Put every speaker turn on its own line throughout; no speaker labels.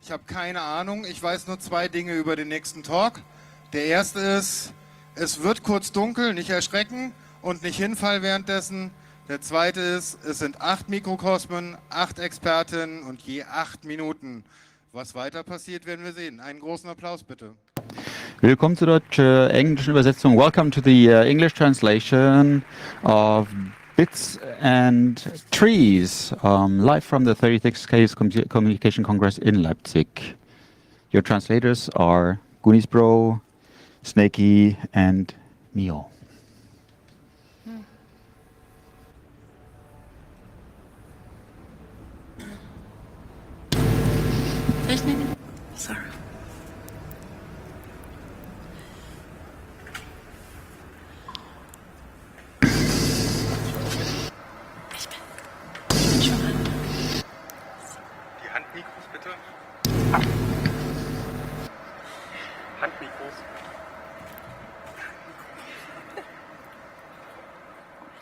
Ich habe keine Ahnung. Ich weiß nur zwei Dinge über den nächsten Talk. Der erste ist, es wird kurz dunkel, nicht erschrecken und nicht hinfallen währenddessen. Der zweite ist, es sind 8 Mikrokosmen, 8 Expertinnen und je 8 Minuten. Was weiter passiert, werden wir sehen. Einen großen Applaus bitte.
Willkommen zur deutsch-englischen Übersetzung. Welcome to the English translation of Bits and Trees, live from the 36th Case Communication Congress in Leipzig. Your translators are Gunisbro, Snakey, and Mio.
Sorry. Ich bin schon an.
Die Handmikros bitte. Handmikros.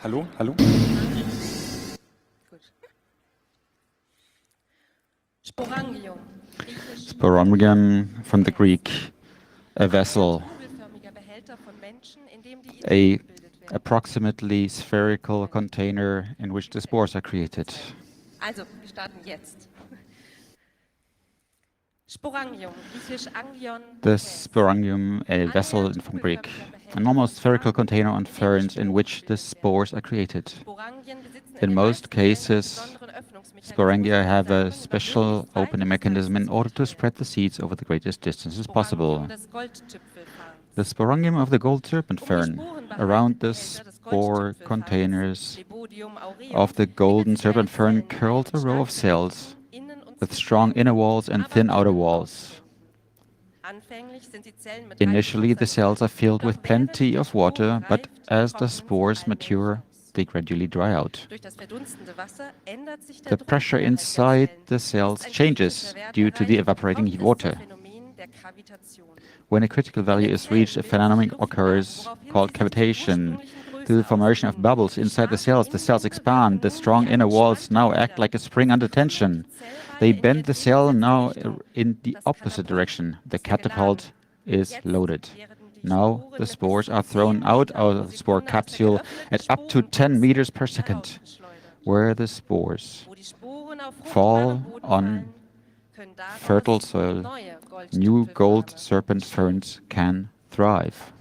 Hallo, hallo.
Gut. Sporangium.
Sporangium from the Greek, a vessel, a approximately spherical container in which the spores are created.
Also, wir starten jetzt. Sporangium, griechisch Angion.
The sporangium, a vessel from Greek, an almost spherical container on ferns in which the spores are created. In most cases, sporangia have a special opening mechanism in order to spread the seeds over the greatest distances possible. The sporangium of the gold serpent fern, around the spore containers of the golden serpent fern curls a row of cells with strong inner walls and thin outer walls. Initially, the cells are filled with plenty of water, but as the spores mature, they gradually dry out. The pressure inside the cells changes due to the evaporating water. When a critical value is reached, a phenomenon occurs called cavitation. Through the formation of bubbles inside the cells expand. The strong inner walls now act like a spring under tension. They bend the cell now in the opposite direction. The catapult is loaded. Now the spores are thrown out of the spore capsule at up to 10 meters per second. Where the spores fall on fertile soil, new gold serpent ferns can thrive.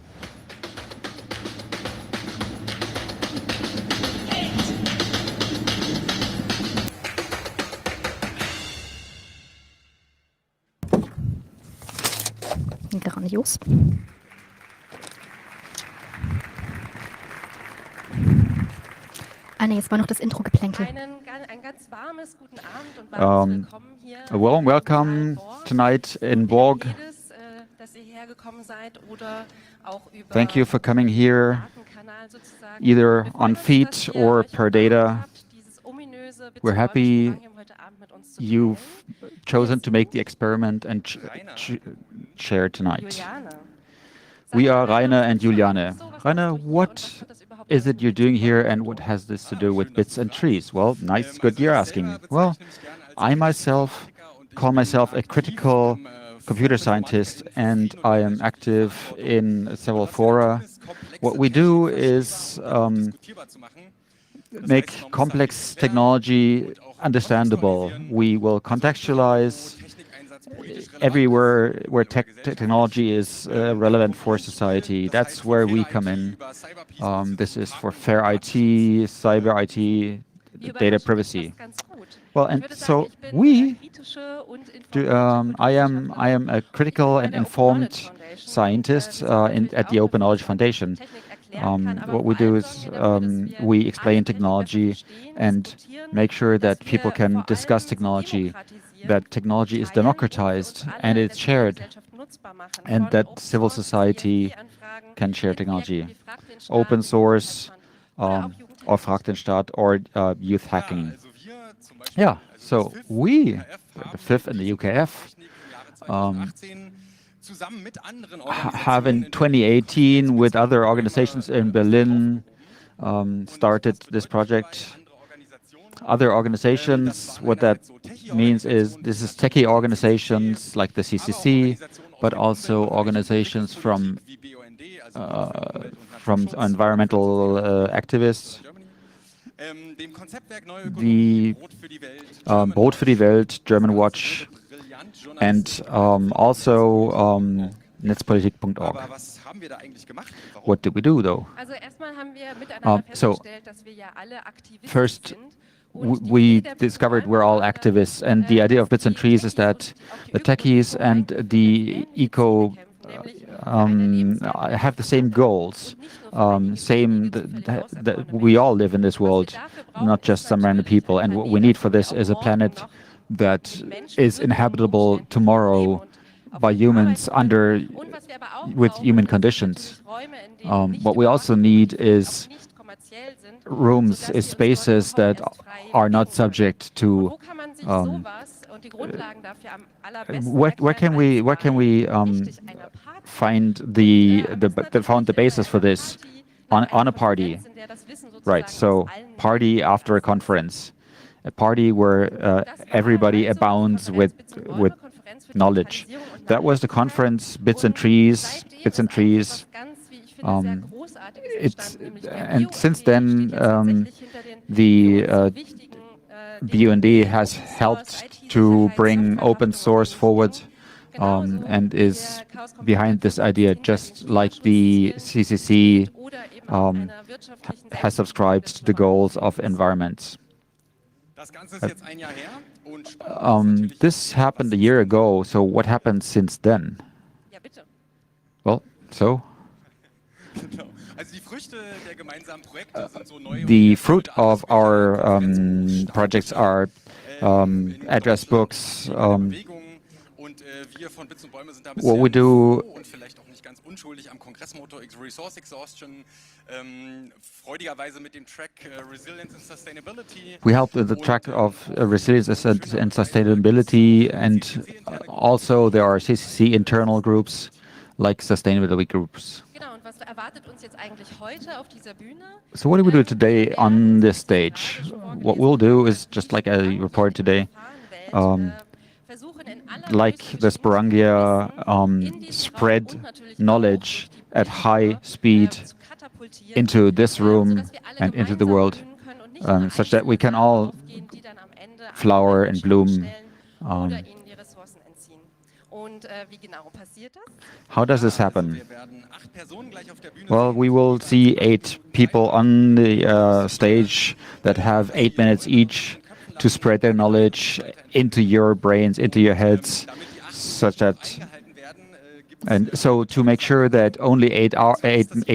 Grandios. Ah, nee, jetzt war noch das Intro-Geplänkel.
A warm welcome tonight in Borg. Thank you for coming here, either on feet or per data. We're happy you've chosen to make the experiment and share tonight. We are Rainer and Juliane. Rainer, what is it you're doing here and what has this to do with Bits and Trees? Well, nice, good you're asking. Well, I myself call myself a critical computer scientist and I am active in several fora. What we do is make complex technology understandable. We will contextualize everywhere where technology is relevant for society. That's where we come in. This is for fair IT, cyber IT, data privacy. Well, and so we do, I am a critical and informed scientist at the Open Knowledge Foundation. What we do is we explain technology and make sure that people can discuss technology, that technology is democratized and it's shared, and that civil society can share technology. Open source, or Frag den Staat, or youth hacking. Yeah, so we, the FIF and the UKF, have in 2018 with other organizations in Berlin started this project. Other organizations, what that means is this is techie organizations like the CCC, but also organizations from environmental activists. The Brot für die Welt, German Watch, and also netzpolitik.org. What did we do, though? So, first, we discovered we're all activists, and the idea of Bits and Trees is that the techies and the eco have the same goals, we all live in this world, not just some random people, and what we need for this is a planet that is inhabitable tomorrow by humans with human conditions. What we also need is rooms, is spaces that are not subject to where can we find the basis for this on a party, right? So party after a conference, a party where everybody abounds with knowledge. That was the conference Bits and Trees. And since then, the BUND has helped to bring open source forward and is behind this idea, just like the CCC has subscribed to the goals of environments. This happened a year ago, so what happened since then? Well, so the fruit of our projects are address books. What we do, we help with the track of resilience and sustainability, and also there are CCC internal groups like sustainability groups. So what do we do today on this stage? What we'll do is just like I reported today, like the Sporangia, spread knowledge at high speed into this room and into the world, such that we can all flower and bloom. How does this happen? Well, we will see 8 people on the stage that have 8 minutes each to spread their knowledge into your brains, into your heads, such that, and so to make sure that only 8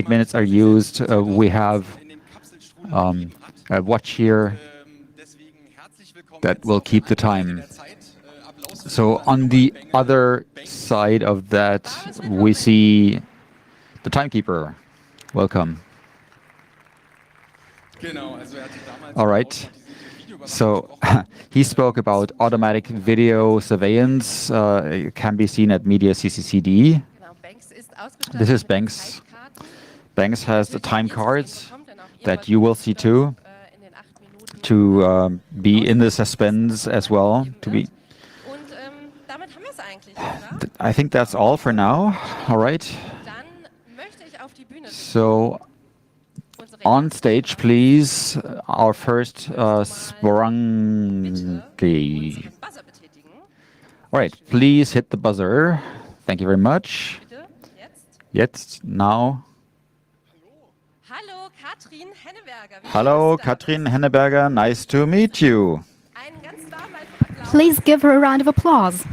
minutes are used, we have a watch here that will keep the time. So on the other side of that, we see the timekeeper. Welcome. All right. So he spoke about automatic video surveillance. It can be seen at Media CCCD. This is Banks. Banks has the time cards that you will see too, to be in the suspense as well. I think that's all for now. All right. So on stage, please, our first Sporangi. All right, please hit the buzzer. Thank you very much. Jetzt, now. Hello, Katrin Henneberger. Nice to meet you.
Please give her a round of applause.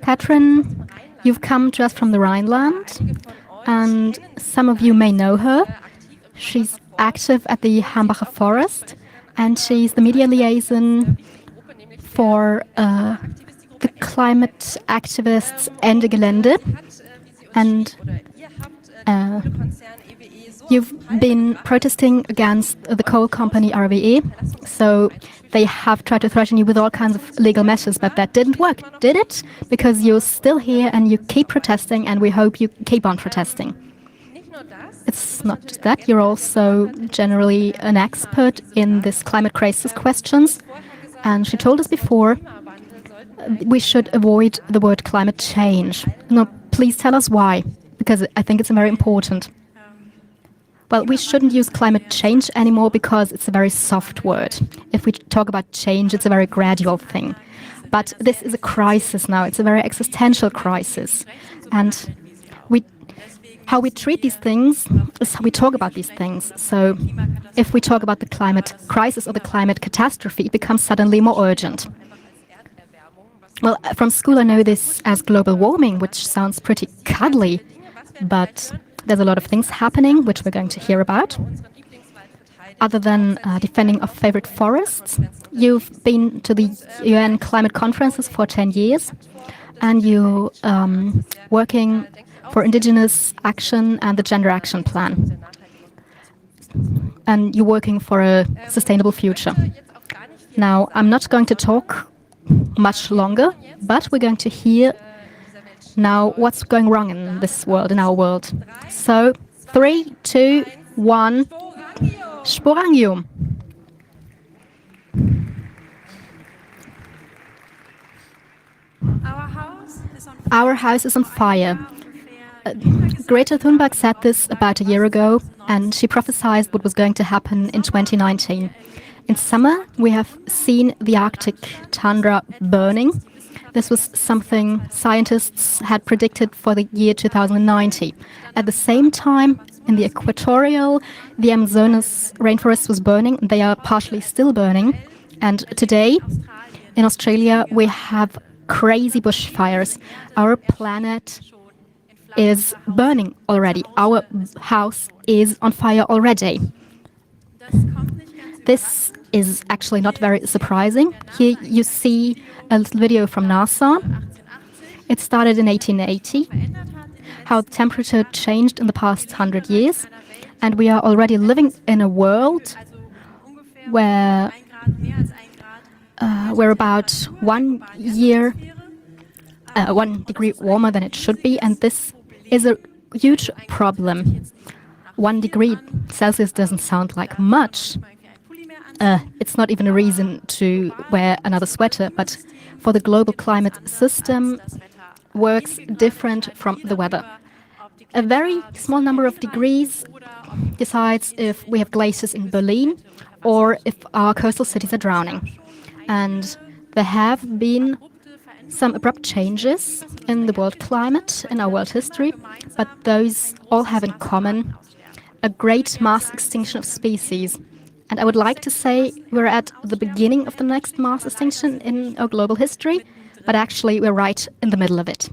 Katrin, you've come to us from the Rhineland, and some of you may know her. She's active at the Hambacher Forest, and she's the media liaison for the climate activists Ende Gelände. And you've been protesting against the coal company RWE, so they have tried to threaten you with all kinds of legal measures, but that didn't work, did it? Because you're still here and you keep protesting, and we hope you keep on protesting. it's not just that, you're also generally an expert in this climate crisis questions. And she told us before we should avoid the word climate change. Now, please tell us why, because I think it's very important. Well, we shouldn't use climate change anymore because it's a very soft word. If we talk about change, it's a very gradual thing. But this is a crisis now. It's a very existential crisis. And how we treat these things is how we talk about these things. So if we talk about the climate crisis or the climate catastrophe, it becomes suddenly more urgent. Well, from school I know this as global warming, which sounds pretty cuddly, but there's a lot of things happening, which we're going to hear about. Other than defending our favorite forests, you've been to the UN climate conferences for 10 years, and you're working for indigenous action and the gender action plan. And you're working for a sustainable future. Now, I'm not going to talk much longer, but we're going to hear now what's going wrong in this world, in our world. So, 3, 2, 1, Sporangium. Our house is on fire. Greta Thunberg said this about a year ago, and she prophesied what was going to happen in 2019. In summer, we have seen the Arctic tundra burning. This was something scientists had predicted for the year 2090. At the same time, in the equatorial, the Amazonas rainforest was burning. They are partially still burning. And today, in Australia, we have crazy bushfires. Our planet is burning already. Our house is on fire already. This is actually not very surprising. Here you see a little video from NASA. It started in 1880, how temperature changed in the past 100 years. And we are already living in a world where we're about 1 degree warmer than it should be, and this is a huge problem. 1 degree Celsius doesn't sound like much. It's not even a reason to wear another sweater, but for the global climate system works different from the weather. A very small number of degrees decides if we have glaciers in Berlin or if our coastal cities are drowning. And there have been some abrupt changes in the world climate, in our world history, but those all have in common a great mass extinction of species. And I would like to say we're at the beginning of the next mass extinction in our global history, but actually we're right in the middle of it.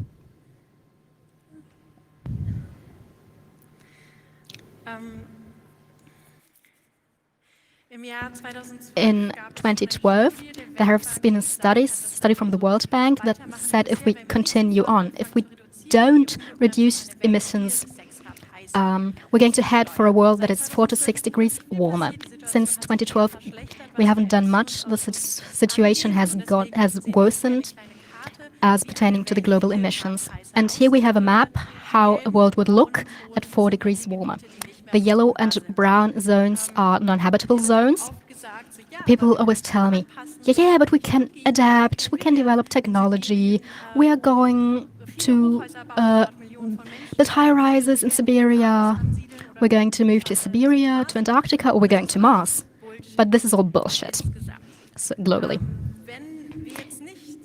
In 2012, there has been a study from the World Bank that said if we continue on, if we don't reduce emissions, we're going to head for a world that is 4 to 6 degrees warmer. Since 2012, we haven't done much. The situation has worsened as pertaining to the global emissions. And here we have a map how a world would look at 4 degrees warmer. The yellow and brown zones are non-habitable zones. People always tell me, yeah, but we can adapt, we can develop technology, we are going to build high-rises in Siberia, we're going to move to Siberia, to Antarctica, or we're going to Mars. But this is all bullshit, so globally.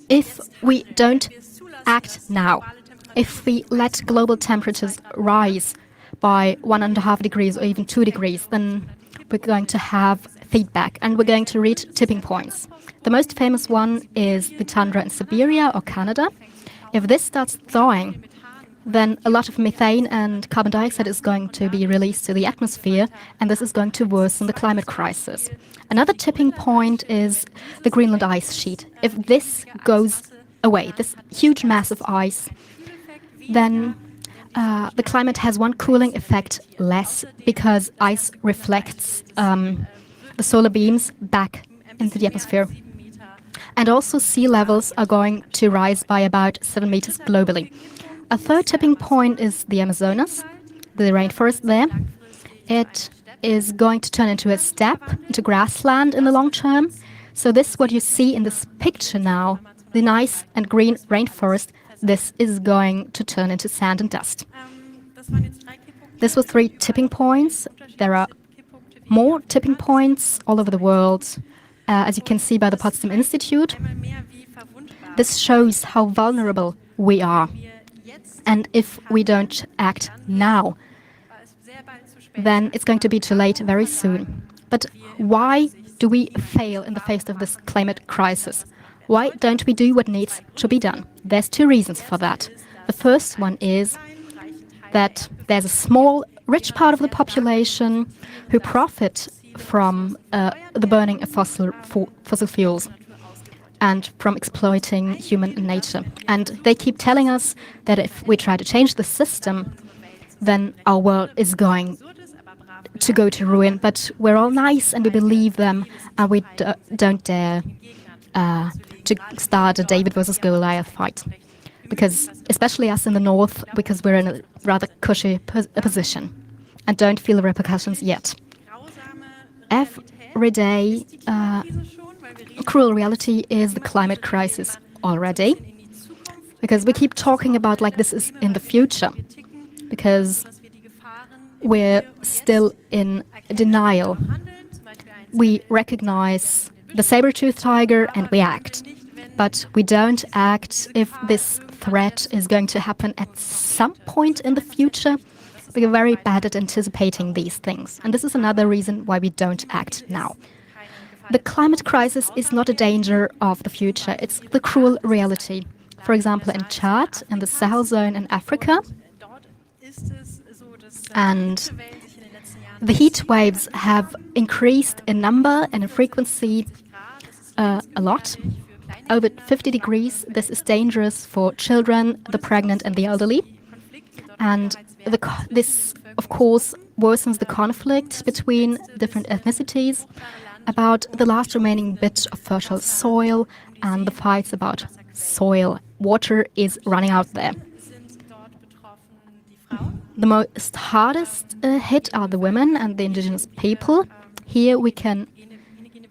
If we don't act now, if we let global temperatures rise by 1.5 degrees or even 2 degrees, then we're going to have feedback and we're going to reach tipping points. The most famous one is the tundra in Siberia or Canada. If this starts thawing, then a lot of methane and carbon dioxide is going to be released to the atmosphere, and this is going to worsen the climate crisis. Another tipping point is the Greenland Ice Sheet. If this goes away, this huge mass of ice, then the climate has one cooling effect less because ice reflects the solar beams back into the atmosphere. And also sea levels are going to rise by about 7 meters globally. A third tipping point is the Amazonas, the rainforest there. it is going to turn into a steppe, into grassland in the long term. So this, what you see in this picture now, the nice and green rainforest, this is going to turn into sand and dust. This was 3 tipping points. There are more tipping points all over the world, as you can see by the Potsdam Institute. This shows how vulnerable we are. And if we don't act now, then it's going to be too late very soon. But why do we fail in the face of this climate crisis? Why don't we do what needs to be done? There's 2 reasons for that. The first one is that there's a small, rich part of the population who profit from the burning of fossil fuels and from exploiting human nature. And they keep telling us that if we try to change the system, then our world is going to go to ruin. But we're all nice and we believe them, and we don't dare to start a David versus Goliath fight. Because, especially us in the north, because we're in a rather cushy position and don't feel the repercussions yet. Every day, cruel reality is the climate crisis already, because we keep talking about like this is in the future, because we're still in denial. We recognize the saber-toothed tiger and we act, but we don't act if this threat is going to happen at some point in the future. We're very bad at anticipating these things, and this is another reason why we don't act now. The climate crisis is not a danger of the future, it's the cruel reality. For example, in Chad, in the Sahel zone in Africa, and the heat waves have increased in number and in frequency a lot. Over 50 degrees, this is dangerous for children, the pregnant and the elderly. And this, of course, worsens the conflict between different ethnicities about the last remaining bit of fertile soil, and the fights about soil. Water is running out there. The most hardest hit are the women and the indigenous people. Here we can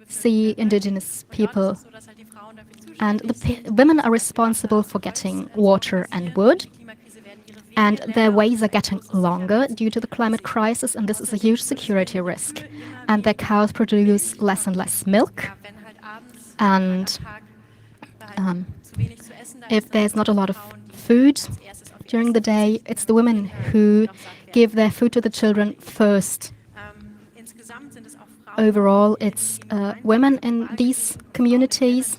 see indigenous people, and the women are responsible for getting water and wood, and their ways are getting longer due to the climate crisis, and this is a huge security risk. And their cows produce less and less milk, and if there's not a lot of food during the day, it's the women who give their food to the children first. Overall, it's women in these communities,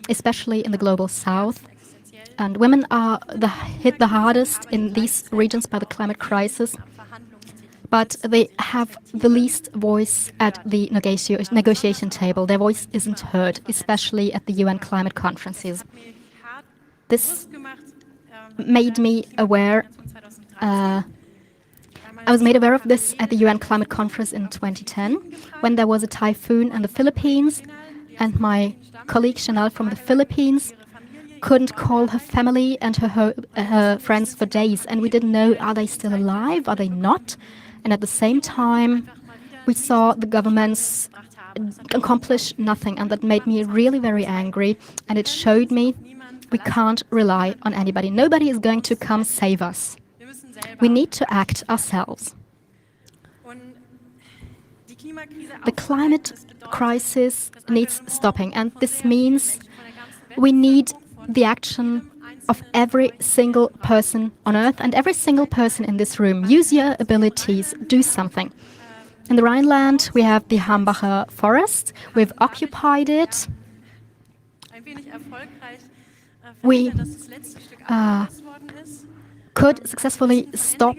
especially in the global south. And women are hit the hardest in these regions by the climate crisis, but they have the least voice at the negotiation table. Their voice isn't heard, especially at the UN climate conferences. This made me aware. I was made aware of this at the UN climate conference in 2010, when there was a typhoon in the Philippines, and my colleague Chanel from the Philippines couldn't call her family and her friends for days, and we didn't know, are they still alive, are they not? And at the same time, we saw the governments accomplish nothing, and that made me really very angry, and it showed me we can't rely on anybody. Nobody is going to come save us. We need to act ourselves. The climate crisis needs stopping, and this means we need the action of every single person on Earth and every single person in this room. Use your abilities, do something. In the Rhineland, we have the Hambacher forest. We've occupied it. We could successfully stop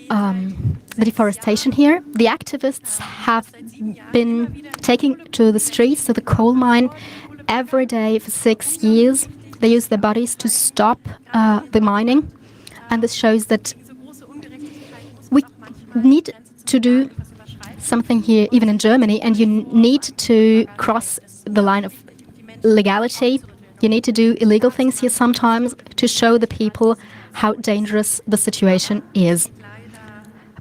the deforestation here. The activists have been taking to the streets, to the coal mine, every day for 6 years. They use their bodies to stop the mining, and this shows that we need to do something here, even in Germany, and you need to cross the line of legality. You need to do illegal things here sometimes to show the people how dangerous the situation is.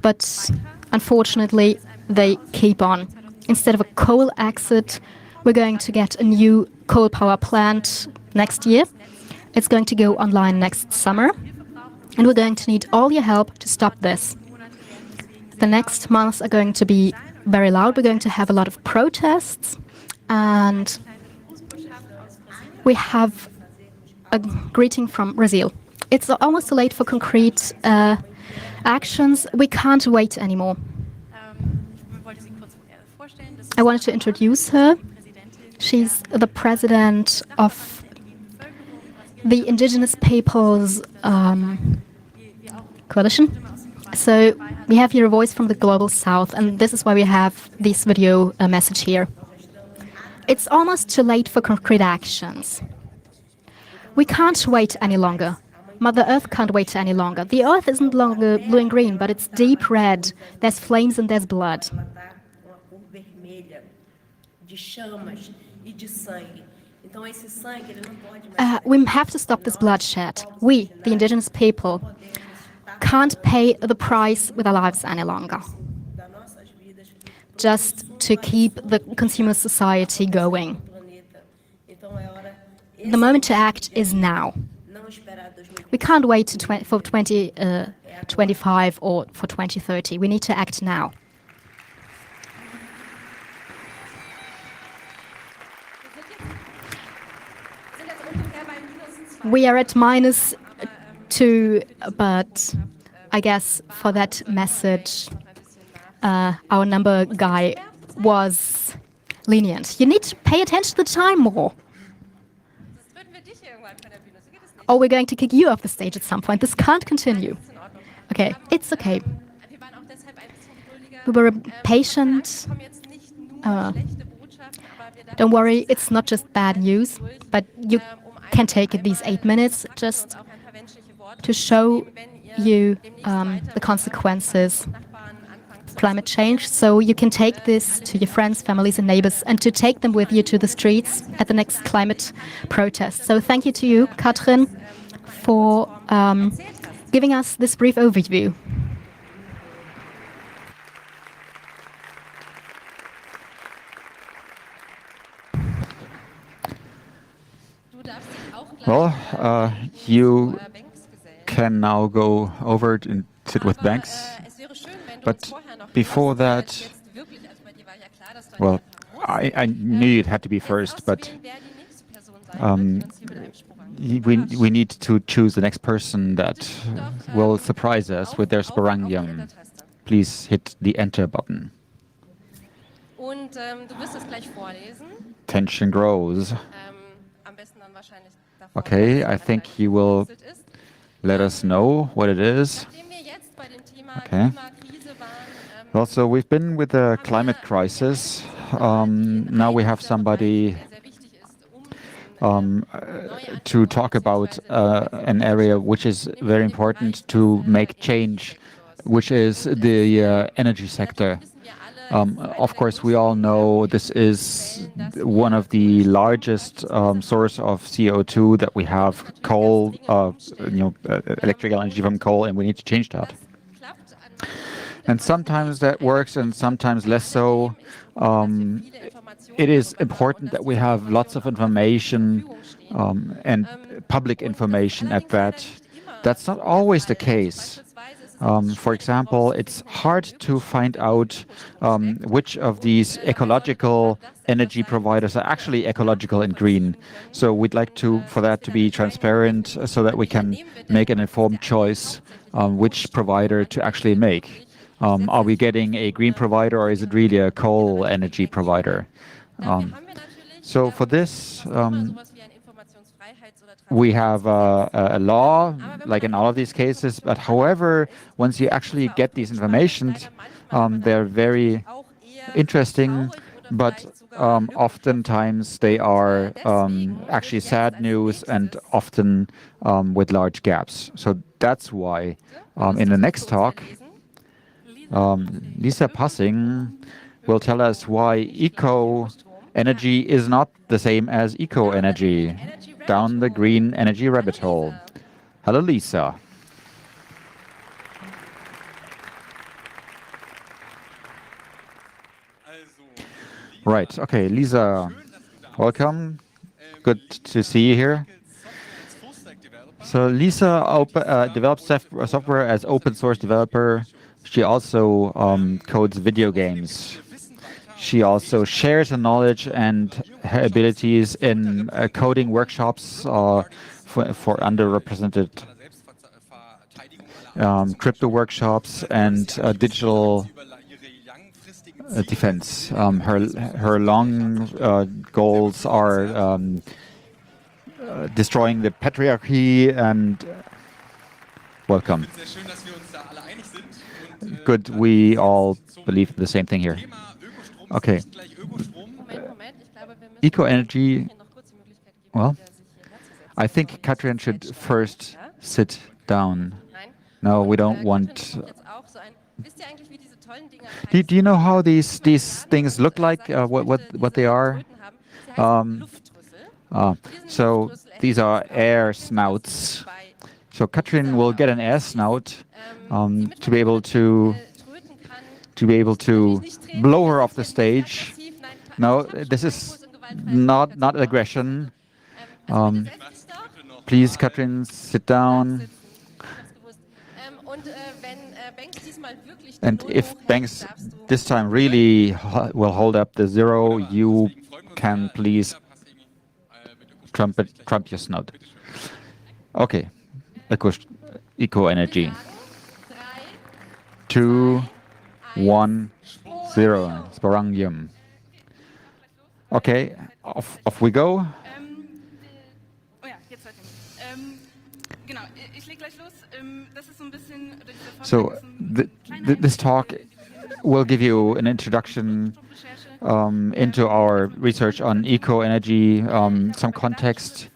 but unfortunately they keep on. Instead of a coal exit, we're going to get a new coal power plant next year. It's going to go online next summer, and we're going to need all your help to stop this. The next months are going to be very loud. We're going to have a lot of protests, and we have a greeting from Brazil. It's almost too late for concrete actions. We can't wait anymore. I wanted to introduce her. She's the president of the Indigenous Peoples Coalition. So we have here a voice from the Global South, and this is why we have this video message here. It's almost too late for concrete actions. We can't wait any longer. Mother Earth can't wait any longer. The Earth isn't longer blue and green, but it's deep red. There's flames and there's blood. We have to stop this bloodshed. We, the indigenous people, can't pay the price with our lives any longer, just to keep the consumer society going. The moment to act is now. We can't wait for 2025 or for 2030. We need to act now. We are at -2, but I guess for that message, our number guy was lenient. You need to pay attention to the time more. Or we're going to kick you off the stage at some point. This can't continue. Okay, it's okay. We were patient. Don't worry, it's not just bad news, but you can take it these 8 minutes just to show you the consequences of climate change. So you can take this to your friends, families, and neighbors, and to take them with you to the streets at the next climate protest. So thank you to you, Katrin, for giving us this brief overview.
Well, you can now go over and sit with Banks. But before that, well, I knew it had to be first, but we need to choose the next person that will surprise us with their Sporangium. Please hit the enter button. Tension grows. Okay, I think you will let us know what it is. Okay. Also, we've been with the climate crisis. Now we have somebody to talk about an area which is very important to make change, which is the energy sector. Of course, we all know this is one of the largest source of CO2 that we have. Coal, electrical energy from coal, and we need to change that. And sometimes that works, and sometimes less so. It is important that we have lots of information and public information at that. That's not always the case. For example, it's hard to find out which of these ecological energy providers are actually ecological and green. So we'd like for that to be transparent so that we can make an informed choice which provider to actually make. Are we getting a green provider, or is it really a coal energy provider? So for this, we have a law, like in all of these cases, but however, once you actually get these information, they're very interesting, but oftentimes they are actually sad news and often with large gaps. So that's why in the next talk, Lisa Passing will tell us why eco-energy is not the same as eco-energy. Down the green energy rabbit hole. Hello, Lisa. Right. Okay, Lisa, welcome. Good to see you here. So Lisa develops software as open source developer. She also codes video games. She also shares her knowledge and her abilities in coding workshops for underrepresented crypto workshops and digital defense. Her long goals are destroying the patriarchy and welcome. Good, we all believe the same thing here. Okay. Eco energy. Well, I think Katrin should first sit down. No, we don't want. Do you know how these things look like? What they are? So these are air snouts. So Katrin will get an air snout to be able to blow her off the stage. No, this is not aggression. Please, Katrin, sit down. And if Banks this time really will hold up the zero, you can please trump your snout. Okay, eco energy. 2, 1, 0. Sporangium. Okay, off we go. So this talk will give you an introduction into our research on eco energy, some context.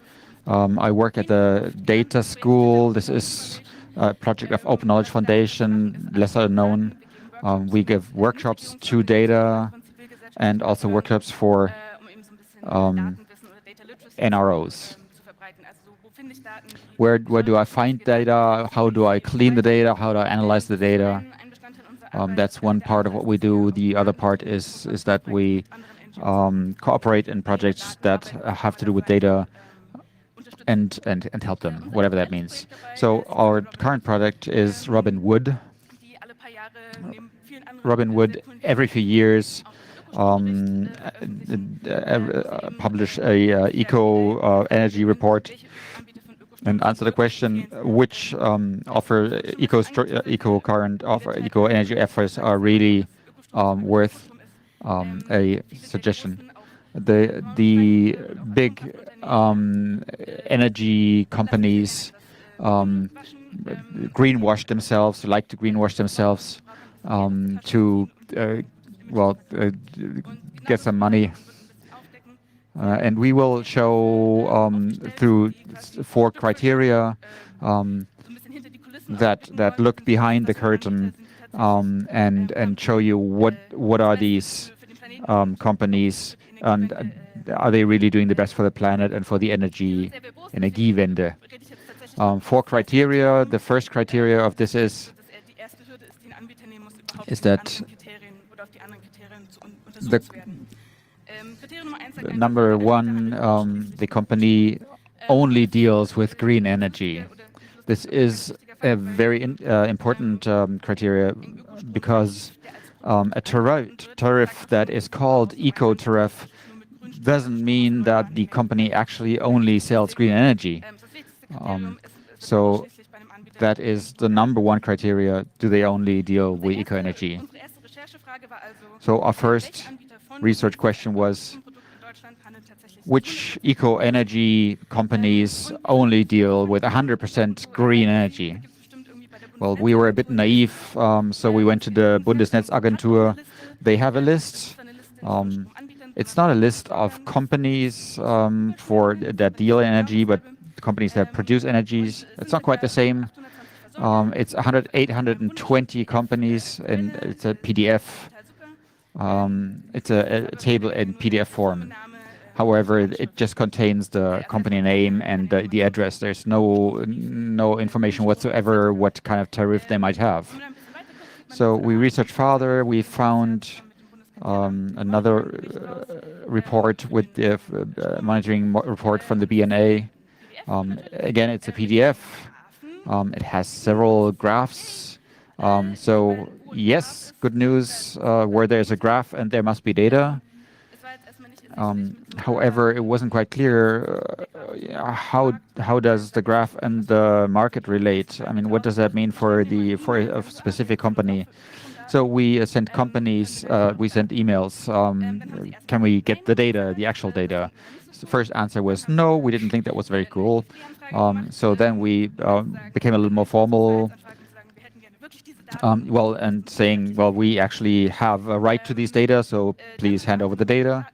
I work at the data school. This is a project of Open Knowledge Foundation, lesser known. We give workshops to data and also workshops for NROs. Where do I find data? How do I clean the data? How do I analyze the data? That's one part of what we do. The other part is that we cooperate in projects that have to do with data and help them, whatever that means. So our current project is Robin Wood. Robin Wood every few years publish a eco energy report and answer the question which eco energy efforts are really worth a suggestion. The big energy companies greenwash themselves, like to greenwash themselves to get some money. And we will show through 4 criteria that look behind the curtain and show you what are these companies and are they really doing the best for the planet and for the Energiewende. 4 criteria. The first criteria of this is that the number 1, the company only deals with green energy. This is a very important criteria because a tariff that is called eco tariff doesn't mean that the company actually only sells green energy. So that is the number 1 criteria. Do they only deal with eco energy? So our first research question was, which eco energy companies only deal with 100% green energy? Well, we were a bit naive, so we went to the Bundesnetzagentur. They have a list. It's not a list of companies that deal in energy, but companies that produce energies. It's not quite the same. It's 820 companies, and it's a PDF. It's a table in PDF form. However, it just contains the company name and the address. There's no information whatsoever what kind of tariff they might have. So we researched further. We found another report with the monitoring report from the BNA. Again, it's a PDF. It has several graphs. So yes, good news, where there's a graph and there must be data. However, it wasn't quite clear how does the graph and the market relate. I mean, what does that mean for a specific company? So we sent companies, we sent emails. Can we get the data, the actual data? So the first answer was no. We didn't think that was very cool. So then we became a little more formal. And saying, well, we actually have a right to these data, so please hand over the data.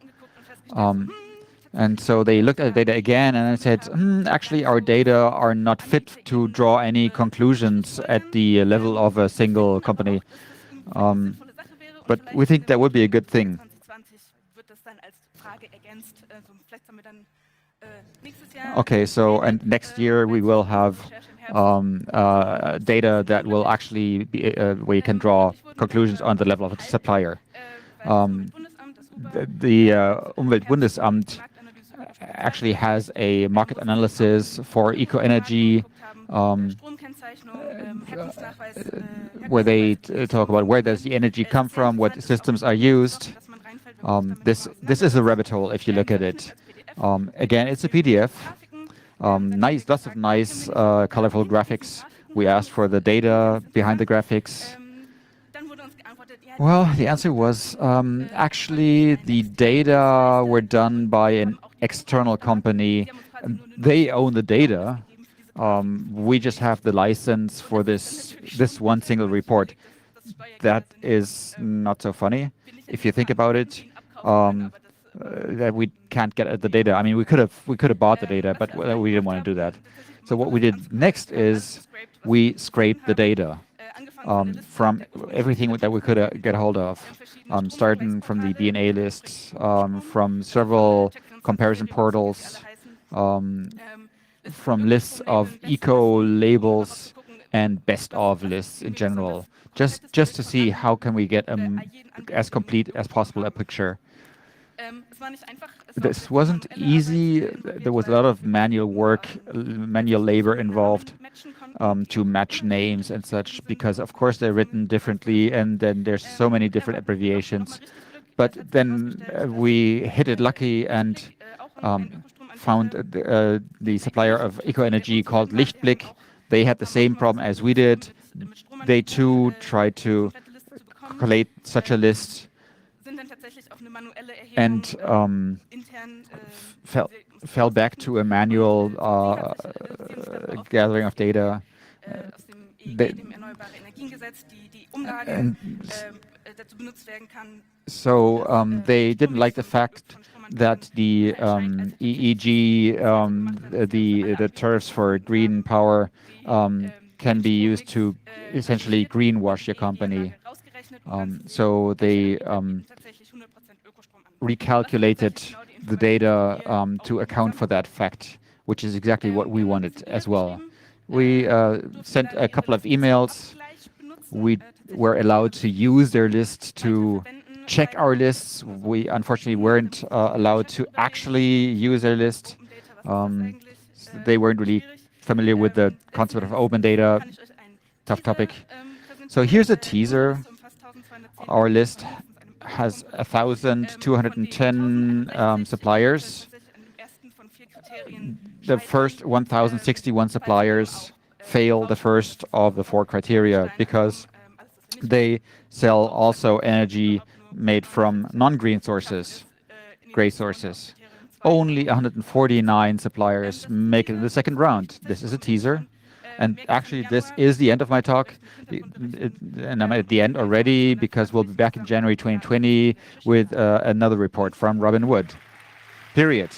And so they looked at the data again and said, actually, our data are not fit to draw any conclusions at the level of a single company. But we think that would be a good thing. Okay, so and next year we will have data that will actually be where you can draw conclusions on the level of a supplier. The Umweltbundesamt actually has a market analysis for eco-energy where they talk about where does the energy come from, what systems are used. This is a rabbit hole if you look at it. Again, it's a PDF. Nice, lots of nice, colorful graphics. We asked for the data behind the graphics. Well, the answer was actually the data were done by an external company. They own the data. We just have the license for this one single report. That is not so funny if you think about it. That we can't get at the data. I mean, we could have bought the data, but we didn't want to do that. So what we did next is we scraped the data from everything that we could get hold of, starting from the BNA lists, from several comparison portals, from lists of eco labels and best of lists in general, just to see how can we get as complete as possible a picture. This wasn't easy. There was a lot of manual work, manual labor involved to match names and such, because of course they're written differently and then there's so many different abbreviations. But then we hit it lucky and found the supplier of eco-energy called Lichtblick. They had the same problem as we did. They too tried to collate such a list and fell back to a manual gathering of data. So they didn't like the fact that the EEG, the tariffs for green power, can be used to essentially greenwash your company. So they recalculated the data to account for that fact, which is exactly what we wanted as well. We sent a couple of emails. We were allowed to use their list to check our lists. We unfortunately weren't allowed to actually use their list. They weren't really familiar with the concept of open data. Tough topic. So here's a teaser. Our list has 1,210 suppliers. The first 1,061 suppliers fail the first of the 4 criteria because they sell also energy made from non-green sources, gray sources. Only 149 suppliers make it in the second round. This is a teaser. And actually, this is the end of my talk. And I'm at the end already because we'll be back in January 2020 with another report from Robin Wood. Period.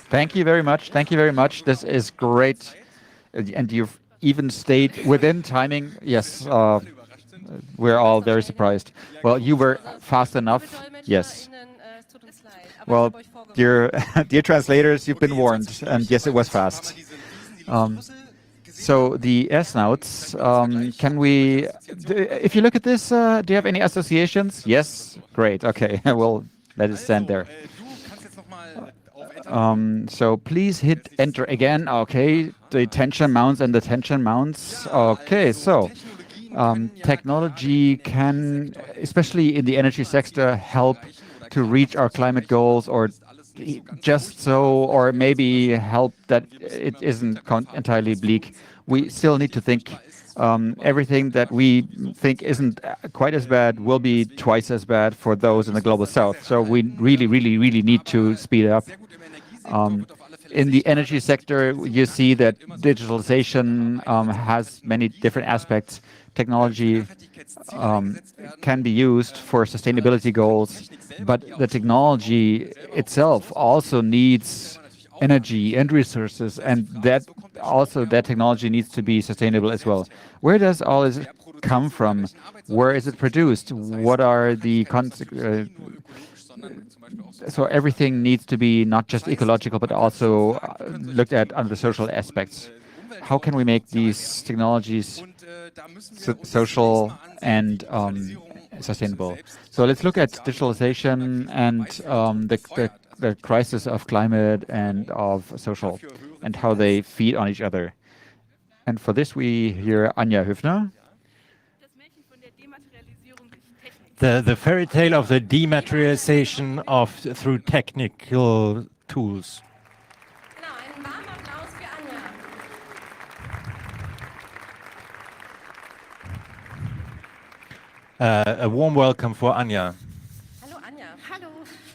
Thank you very much. Thank you very much. This is great. And you've even stayed within timing. Yes, we're all very surprised. Well, you were fast enough. Yes. Well, dear translators, you've been warned. And yes, it was fast. So the air snouts, if you look at this, do you have any associations? Yes? Great, okay, well, let it stand there. So please hit enter again. Okay, the tension mounts and the tension mounts. Okay, so technology can, especially in the energy sector, help to reach our climate goals, or just so, or maybe help that it isn't entirely bleak. We still need to think everything that we think isn't quite as bad will be twice as bad for those in the global south. So we really, really, really need to speed up. In the energy sector, you see that digitalization has many different aspects. Technology can be used for sustainability goals, but the technology itself also needs energy and resources, and that technology needs to be sustainable as well. Where does all this come from? Where is it produced? What are the so everything needs to be not just ecological, but also looked at under social aspects. How can we make these technologies social and sustainable? So let's look at digitalization and the crisis of climate and of social, and how they feed on each other. And for this, we hear Anja Höfner.
The fairy tale of the dematerialization through technical tools.
Genau, einen warmen Applaus für Anja.
A warm welcome for Anja.
Hallo Anja. Hallo.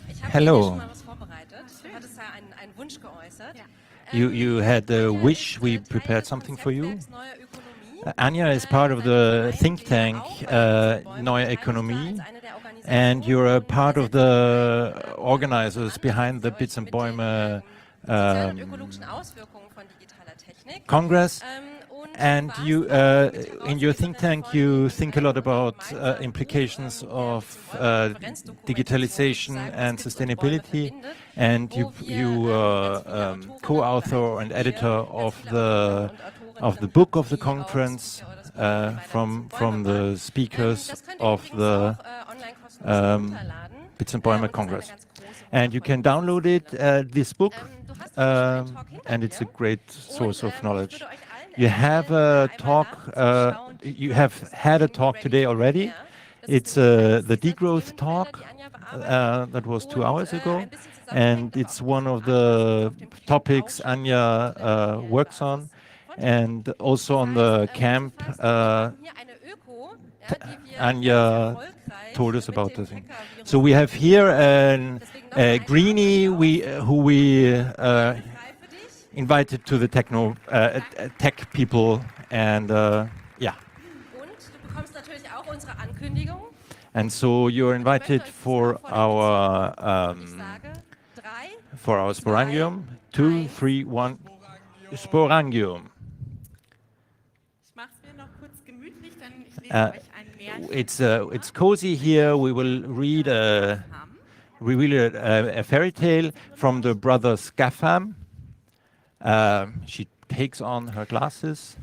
Ich habe
Hello.
dir schon mal was vorbereitet. Du hattest ja einen Wunsch geäußert.
You had a wish, we prepared something for you. Anja is part of the think tank Neue Ökonomie, and you're a part of the organizers behind the Bits&Bäume Congress. And you, in your think tank, you think a lot about implications of digitalization and sustainability, and you co-author and editor of the book of the conference from the speakers of the Bits&Bäume Congress. And you can download it, this book, and it's a great source of knowledge. You have a talk, you have had a talk today already. It's the degrowth talk that was 2 hours ago, and it's one of the topics Anja works on, and also on the camp Anja told us about the thing. So we have here a greenie who we invited to the tech people, and yeah. And so you're invited for our sporangium. 2, 3, 1, sporangium. It's cozy here. We will read a fairy tale from the brothers Gaffam. She takes on her glasses.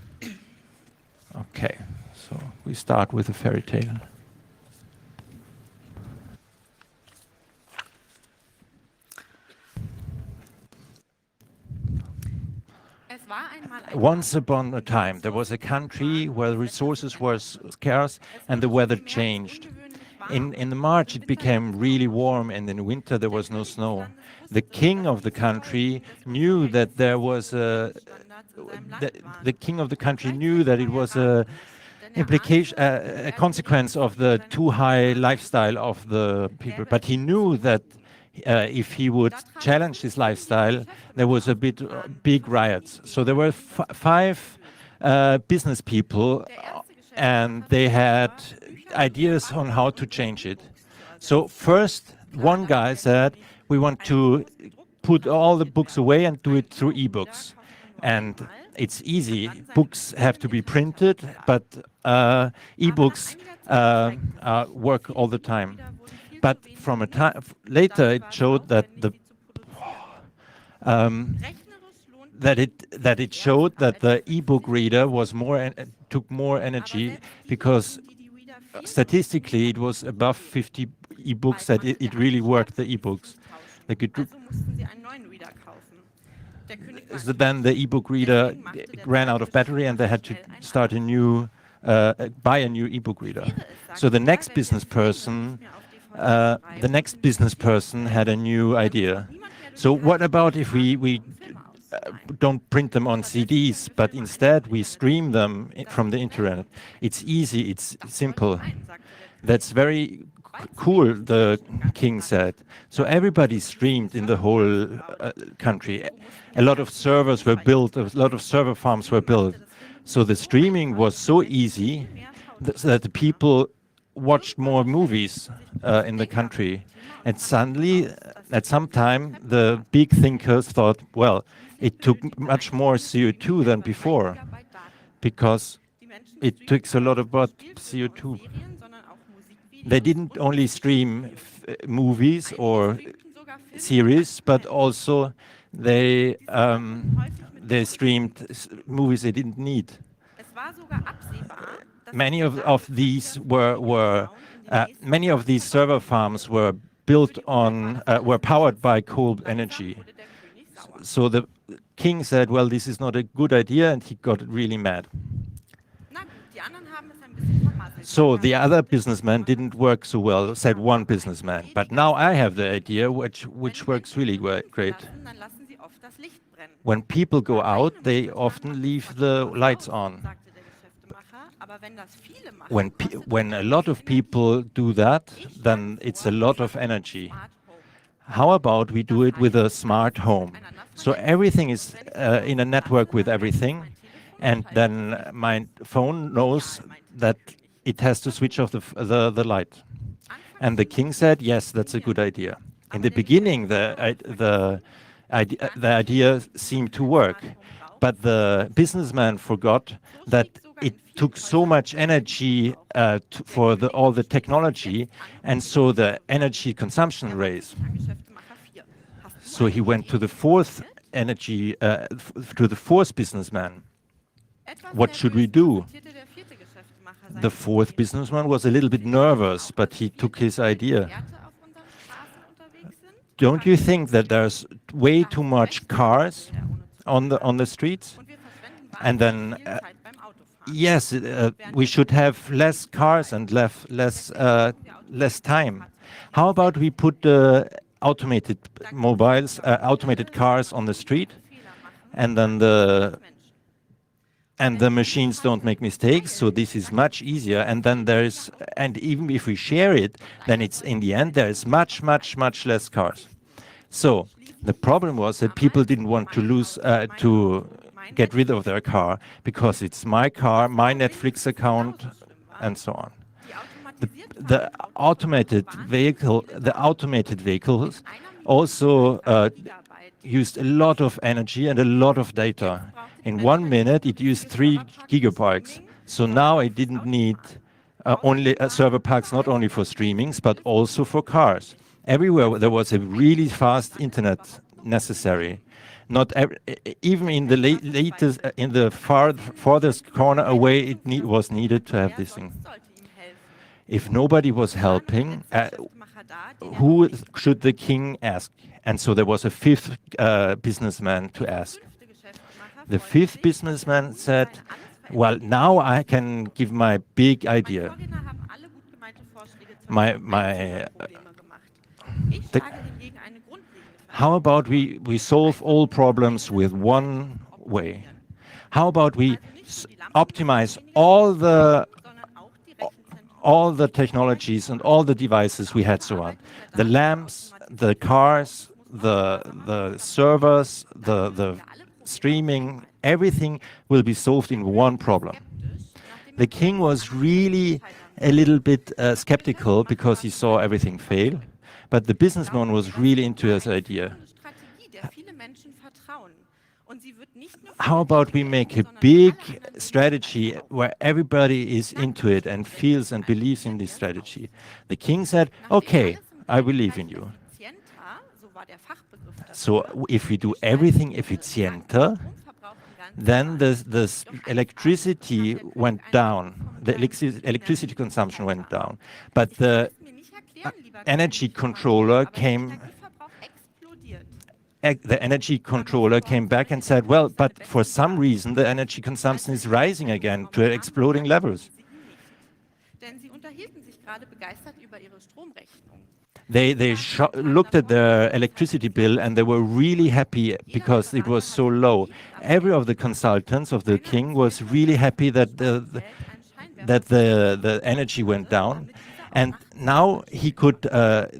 Okay, so we start with a fairy tale. Once upon a time, there was a country where resources were scarce and the weather changed. In the March, it became really warm, and in winter, there was no snow. The king of the country knew that there was a... The king of the country knew that it was a consequence of the too high lifestyle of the people. But he knew that if he would challenge his lifestyle, there was a big riots. So there were 5 business people, and they had ideas on how to change it. So first, one guy said, we want to put all the books away and do it through e-books. And it's easy. Books have to be printed, but e-books work all the time. But from a time later, it showed that that it showed that the ebook reader was took more energy because statistically it was above 50 ebooks that it really worked the ebooks. So then the ebook reader ran out of battery and they had to start buy a new ebook reader. So the next business person had a new idea. So what about if we don't print them on CDs, but instead we stream them from the internet? It's easy, it's simple. That's very cool, the king said. So everybody streamed in the whole country. A lot of servers were built, a lot of server farms were built. So the streaming was so easy that the people watched more movies in the country. And suddenly, at some time, the big thinkers thought, well, it took much more CO2 than before, because it takes a lot about CO2. They didn't only stream movies or series, but also they streamed movies they didn't need. Many of these server farms were built on were powered by cold energy. So the king said, well, this is not a good idea, and he got really mad. So the other businessman didn't work so well, said one businessman. But now I have the idea which works really great. When people go out, they often leave the lights on. When a lot of people do that, then it's a lot of energy. How about we do it with a smart home? So everything is in a network with everything, and then my phone knows that it has to switch off the light. And the king said, yes, that's a good idea. In the beginning, the idea seemed to work, but the businessman forgot that it took so much energy for all the technology, and so the energy consumption raised. So he went to the fourth businessman. What should we do? The fourth businessman was a little bit nervous, but he took his idea. Don't you think that there's way too much cars on the streets? And then, yes, we should have less cars and less time. How about we put automated cars on the street, and then the machines don't make mistakes, so this is much easier. And then and even if we share it, then it's in the end there is much less cars. So the problem was that people didn't want to get rid of their car, because it's my car, my Netflix account, and so on. The automated vehicles also used a lot of energy and a lot of data. In 1 minute, it used 3 gigabytes. So now it didn't need only server parks, not only for streamings, but also for cars. Everywhere there was a really fast internet necessary. Not even in the farthest corner away, it was needed to have this thing. If nobody was helping, who should the king ask? And so there was a fifth businessman to ask. The fifth businessman said, well, now I can give my big idea. How about we solve all problems with one way? How about we optimize all the technologies and all the devices we had so on? The lamps, the cars, the servers, the streaming, everything will be solved in one problem. The king was really a little bit skeptical because he saw everything fail, but the businessman was really into his idea. How about we make a big strategy where everybody is into it and feels and believes in this strategy? The king said, okay, I believe in you. So if we do everything effizienter, then the electricity went down, the electricity consumption went down. But the energy controller came back and said, well, but for some reason the energy consumption is rising again to exploding levels. They looked at the electricity bill and they were really happy because it was so low. Every of the consultants of the king was really happy that the energy went down. And now he could.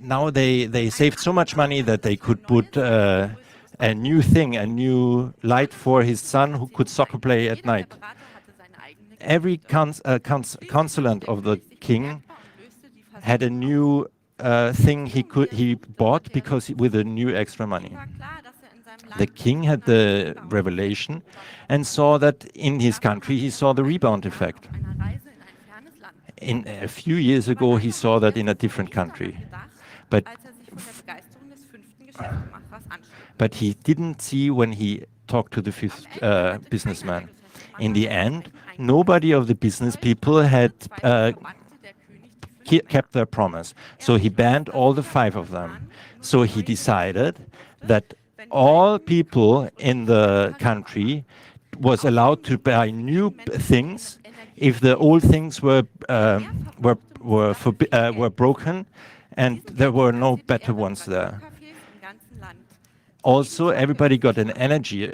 Now they saved so much money that they could put a new light for his son who could soccer play at night. Every consultant of the king had a new thing he bought because with a new extra money. The king had the revelation and saw that in his country he saw the rebound effect. In a few years ago, he saw that in a different country, but he didn't see when he talked to the fifth businessman. In the end, nobody of the business people had kept their promise, so he banned all the 5 of them. So he decided that all people in the country was allowed to buy new things if the old things were broken, and there were no better ones there. Also, everybody got an energy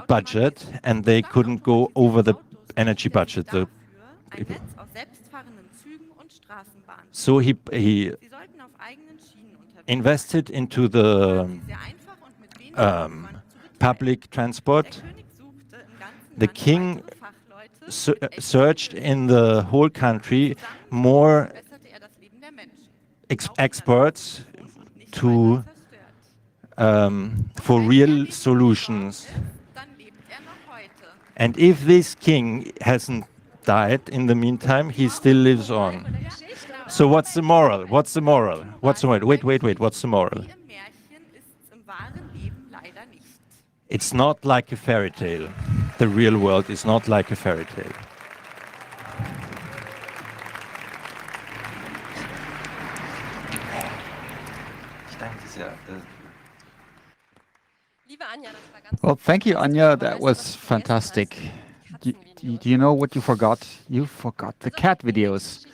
budget, and they couldn't go over the energy budget. So he invested into the public transport. The king searched in the whole country more experts for real solutions. And if this king hasn't died in the meantime, he still lives on. So what's the moral? What's the moral? What's the moral? Wait, what's the moral? It's not like a fairy tale. The real world is not like a fairy tale.
Well, thank you, Anja. That was fantastic. Do you know what you forgot? You forgot the cat videos.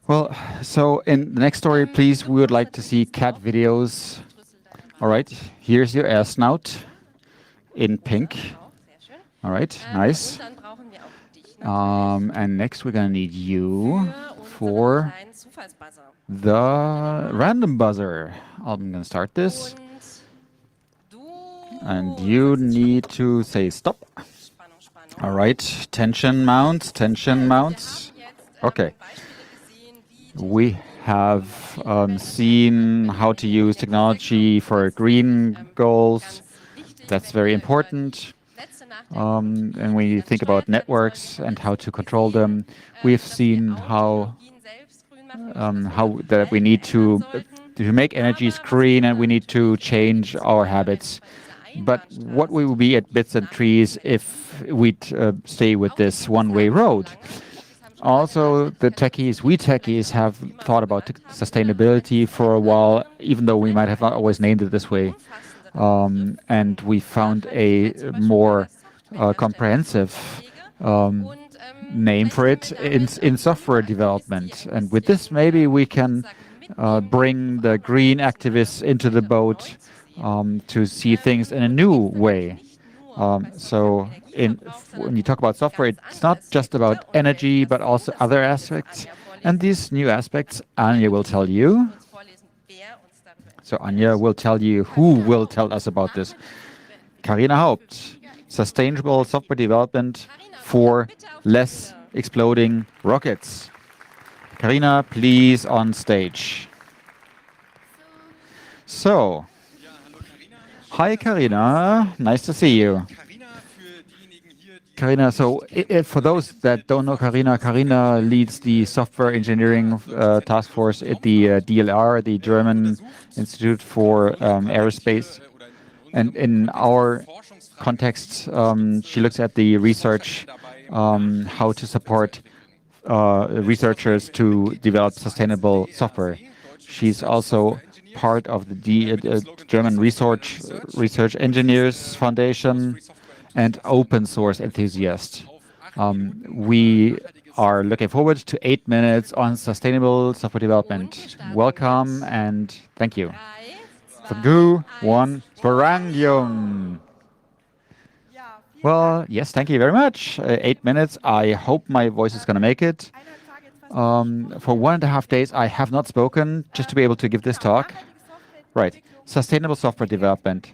Well, so in the next story, please, we would like to see cat videos. All right, here's your air snout in pink. All right, nice. And next we're gonna need you for the random buzzer. I'm gonna start this. And you need to say stop. All right, tension mounts, tension mounts. Okay. We have seen how to use technology for green goals. That's very important. And when we think about networks and how to control them, we've seen how that we need to make energies green, and we need to change our habits. But what will be at Bits and Trees if we'd stay with this one-way road? Also, we techies have thought about sustainability for a while, even though we might have not always named it this way. And we found a more comprehensive name for it in software development. And with this, maybe we can bring the green activists into the boat to see things in a new way. So when you talk about software, it's not just about energy, but also other aspects. And these new aspects, Anja will tell you. So Anja will tell you who will tell us about this. Carina Haupt, sustainable software development for less exploding rockets. Carina, please on stage. So, hi Carina, nice to see you. Karina, so for those that don't know Karina leads the software engineering task force at the DLR, the German Institute for Aerospace. And in our context, she looks at the research, how to support researchers to develop sustainable software. She's also part of the German Research Engineers Foundation and open source enthusiast. We are looking forward to 8 minutes on sustainable software development. Welcome and thank you.
3,
2, 1, Sporangium. Well, yes, thank you very much. 8 minutes. I hope my voice is going to make it. For 1.5 days, I have not spoken just to be able to give this talk. Right. Sustainable software development.